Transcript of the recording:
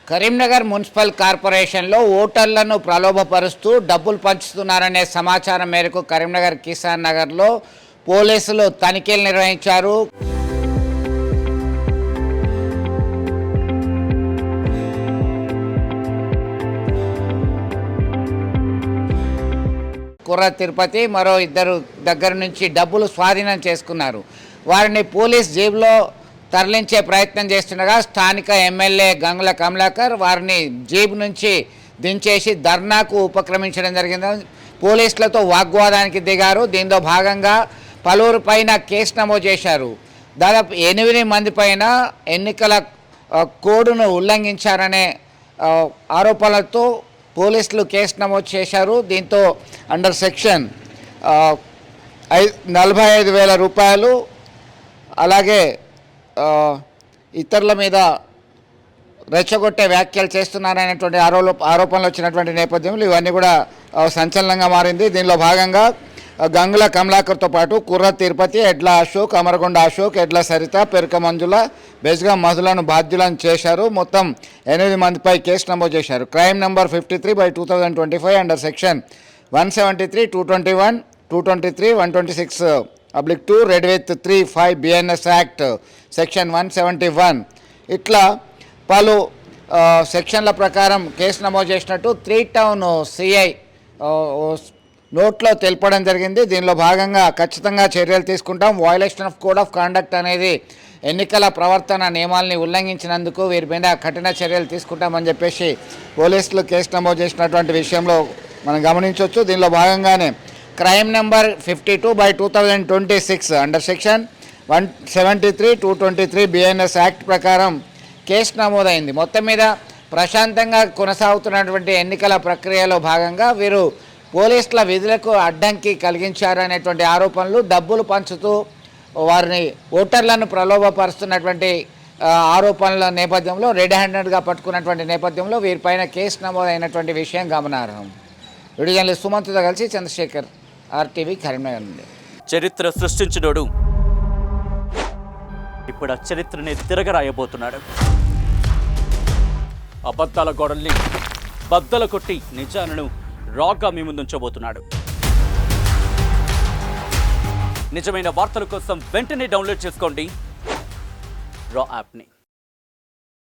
Karimnagar municipal కార్పొరేషన్లో ఓటర్లను ప్రలోభపరుస్తూ డబ్బులు పంచుతున్నారనే సమాచారం మేరకు కరీంనగర్ కిసాన్ నగర్లో పోలీసులు తనిఖీలు నిర్వహించారు. కుర్ర తిరుపతి మరో ఇద్దరు దగ్గర నుంచి డబ్బులు స్వాధీనం చేసుకున్నారు. వారిని పోలీస్ జేబులో తరలించే ప్రయత్నం చేస్తుండగా స్థానిక ఎమ్మెల్యే గంగుల కమలాకర్ వారిని జేబు నుంచి దించేసి ధర్నాకు ఉపక్రమించడం జరిగింది. పోలీసులతో వాగ్వాదానికి దిగారు. దీంతో భాగంగా పలువురు పైన కేసు నమోదు చేశారు. దాదాపు 8 మంది పైన ఎన్నికల కోడ్ను ఉల్లంఘించారనే ఆరోపణలతో పోలీసులు కేసు నమోదు చేశారు. దీంతో అండర్ సెక్షన్ 45,000 రూపాయలు అలాగే ఇతరుల మీద రెచ్చగొట్టే వ్యాఖ్యలు చేస్తున్నారనేటువంటి ఆరోపణలు వచ్చినటువంటి నేపథ్యంలో ఇవన్నీ కూడా సంచలనంగా మారింది. దీనిలో భాగంగా గంగుల కమలాకర్తో పాటు కుర్ర తిరుపతి, ఎడ్ల అశోక్, అమరగొండ అశోక్, ఎడ్ల సరిత, పెరుక మంజుల, బెజ్గా మధులను బాధ్యులను చేశారు. మొత్తం 8 మందిపై కేసు నమోదు చేశారు. Crime number 53/2025 under section 173, 221, 223, 126/2 red with 3(5) BNS act section 171 ఇట్లా పలు సెక్షన్ల ప్రకారం కేసు నమోదు చేసినట్టు 3 టౌన్ సిఐ నోట్లో తెలపడం జరిగింది. దీనిలో భాగంగా ఖచ్చితంగా చర్యలు తీసుకుంటాం. Violation of code of conduct అనేది ఎన్నికల ప్రవర్తన నియమాల్ని ఉల్లంఘించినందుకు వీరి మీద కఠిన చర్యలు తీసుకుంటామని చెప్పేసి పోలీసులు కేసు నమోదు చేసినటువంటి విషయంలో మనం గమనించవచ్చు. దీనిలో భాగంగానే crime number 52/2026 under section 173, 223 BNS act ప్రకారం కేసు నమోదైంది. మొత్తం మీద ప్రశాంతంగా కొనసాగుతున్నటువంటి ఎన్నికల ప్రక్రియలో భాగంగా వీరు పోలీసుల విధులకు అడ్డంకి కలిగించారు అనేటువంటి ఆరోపణలు, డబ్బులు పంచుతూ వారిని ఓటర్లను ప్రలోభపరుస్తున్నటువంటి ఆరోపణల నేపథ్యంలో రెడ్ హ్యాండెడ్గా పట్టుకున్నటువంటి నేపథ్యంలో వీరిపైన కేసు నమోదైనటువంటి విషయం గమనార్హం. వీడియో జర్నలిస్ట్ సుమంత్తో కలిసి చంద్రశేఖర్, RTV, కరీంనగర్ నుండి. చరిత్ర సృష్టించినోడు ఇప్పుడు ఆ చరిత్రని తిరగరాయబోతున్నాడు. అబద్ధాల గోడల్ని బద్దలు కొట్టి నిజాలను రాగా మీ ముందుంచబోతున్నాడు. నిజమైన వార్తల కోసం వెంటనే డౌన్లోడ్ చేసుకోండి రా యాప్ని.